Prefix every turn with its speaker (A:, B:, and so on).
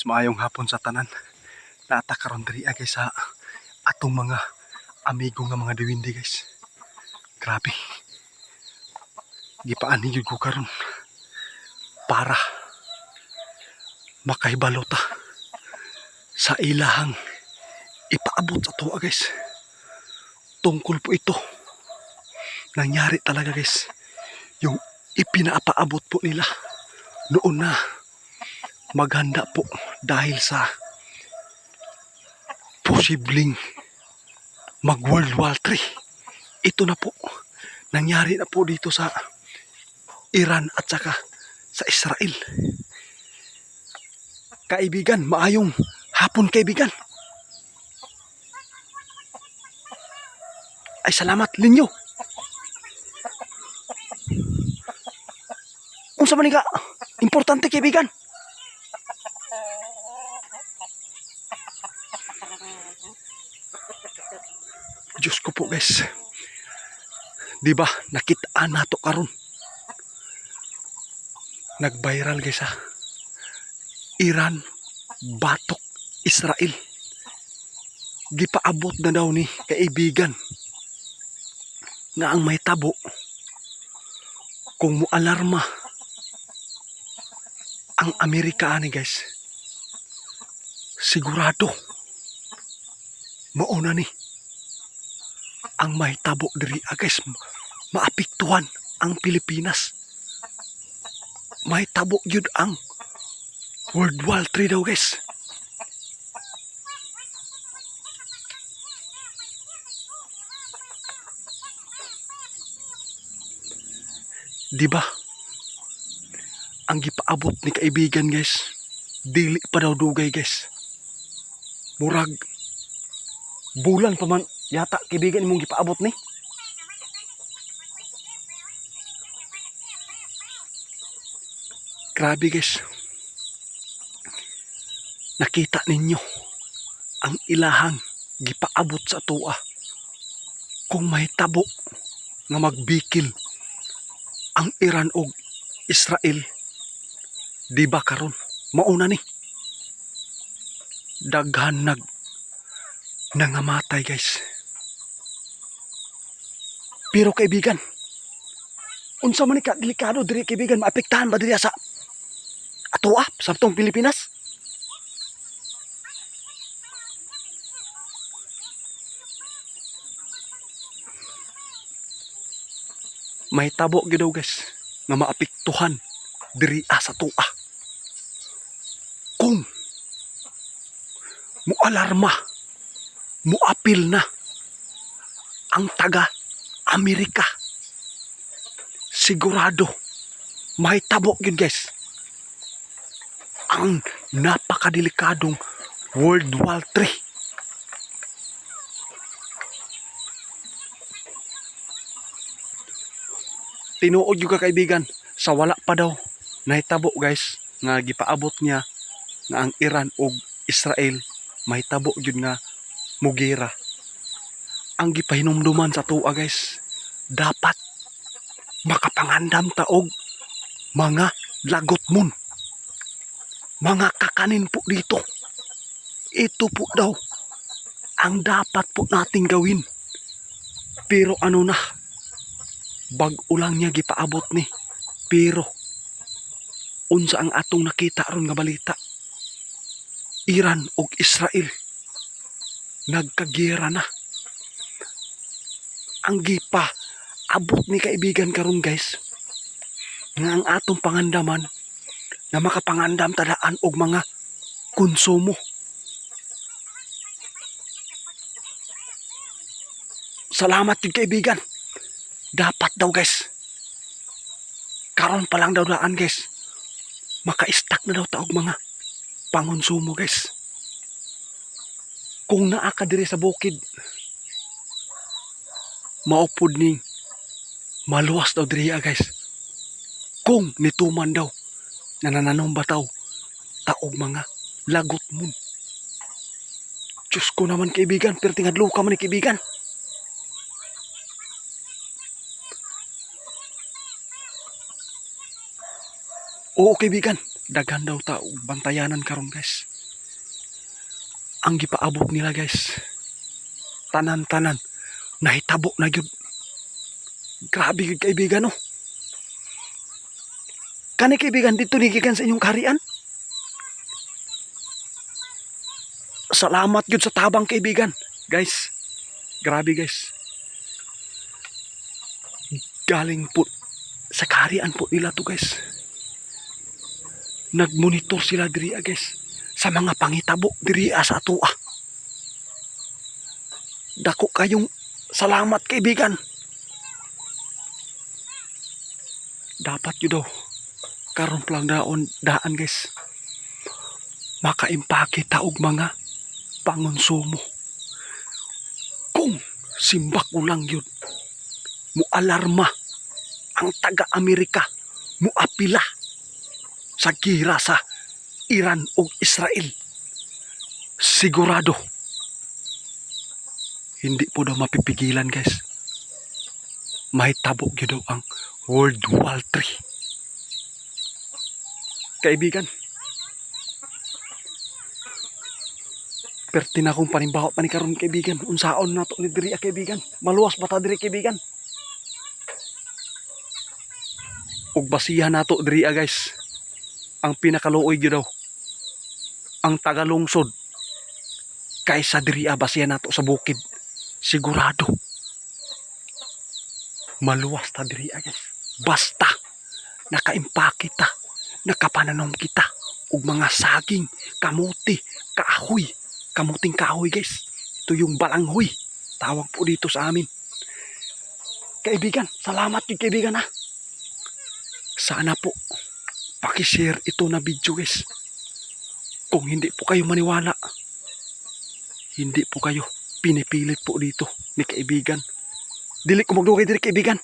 A: maayong hapon sa tanan. Naata karon diri guys sa atong mga amigo nga mga diwindi guys. Grabe. Gipaani gyud ko karon para makahibalo ta sa ilahang ipaabot sa tuwa guys. Tungkol po ito. Nangyari talaga guys. Yung ipinapaabot po nila noon na maghanda po dahil sa posibleng mag World War III. Ito na po. Nangyari na po dito sa Iran at saka sa Israel. Kaibigan, maayong hapon kaibigan. Ay salamat linyo. Unsa man ka? Importante kaibigan. Diyos ko po guys. Diba nakitaan nato karon. Nag-viral guys ha. Iran batok Israel. Gipaabot na daw ni kaibigan nga ang may tabo kung mualarma ang Amerikano guys, sigurado mauna ni ang may tabo diri guys, maapektuhan ang Pilipinas. May tabo yun ang World War III daw guys. Diba? Ang gipaabot ni kaibigan guys, dili pa daw dugay guys. Murag bulan pa man yata kaibigan imong gipaabot ni. Grabe guys. Nakita ninyo ang ilahang gipaabot sa tuwa. Kung may tabo nga magbikil ang Iran o Israel, di ba karon mauna ni daghan nangamatay guys. Pero kaibigan, unsa man ka delikado diri kaibigan, maapektahan ba diri sa atoa sa tong Pilipinas? May tabo gyud daw guys nga maapektuhan diri sa tuwa. Kung mualarma, muapil na ang taga Amerika, sigurado may tabo yun guys ang napakadelikadong World War III. Tinuod yung kaibigan, sa wala pa daw nahitabo guys nga gipaabot niya nga ang Iran o Israel may tabo yun nga mugera. Ang gipahinumduman sa tuwa guys, dapat makapangandam taog mga lagot mon, mga kakanin po dito. Ito po daw ang dapat po nating gawin. Pero ano na, bag-ulang niya gipaabot ni. Pero unsa ang atong nakita ron nga balita, Iran o Israel nagkagera na. Ang gipa abot ni kaibigan karon guys nga ang atong pangandaman na makapangandam tadaan og mga konsumo. Salamat yun kaibigan. Dapat daw guys, karon pa lang daw daan guys, maka-stack na daw taog mga pangonsumo guys. Kung naa ka diri sa bukid, maupod ni maluwas daw diri guys. Kung nituman daw nanananom bataw taog mga lagot mo. Diyos ko naman kaibigan, pero tingadlo ka man ni kaibigan. Oo kaibigan, daghan daw ta bantayanan karon guys. ang gipaabot nila guys. Tanan-tanan nahitabo na gyud. Grabe gyud kaibigan no. Kani kaibigan dito ni gikan sa inyong kaharian. Salamat gyud sa tabang kaibigan. Guys, grabe guys. Galing po sa kaharian po nila to guys. Nagmonitor sila diri guys sa mga pangitabo diri sa atua. Dako kayong salamat kaibigan. Dapat yun daw karon lang daan guys. Makaimpake ta og mga pangonsumo. Kung simbak ulang yun, mualarma ang taga-Amerika, muapila sa gira sa Iran o Israel. Sigurado, hindi po daw mapipigilan guys. Mahitabo yun daw ang World War III. Kaibigan, perti na akong panimbaho pa ni karon kaibigan. Unsaon na to ni diri kaibigan. Maluwas ba ta diri kaibigan? Ug basihan nato diri guys. Ang pinakaluoy gyud daw ang tagalungsod kaysa diri basihan nato sa bukid. Sigurado maluwas ta diri guys. Basta nakaimpake ta, nakapananom kita ug mga saging, kamuti, kahoy, kamuting kahoy guys. Ito yung balanghoy. Tawag po dito sa amin. Kaibigan, salamat yung kaibigan ha. Sana po pakishare ito na video guys. Kung hindi po kayo maniwala, hindi po kayo pinipilit po dito ni kaibigan. Dili ko magdugay diri kaibigan.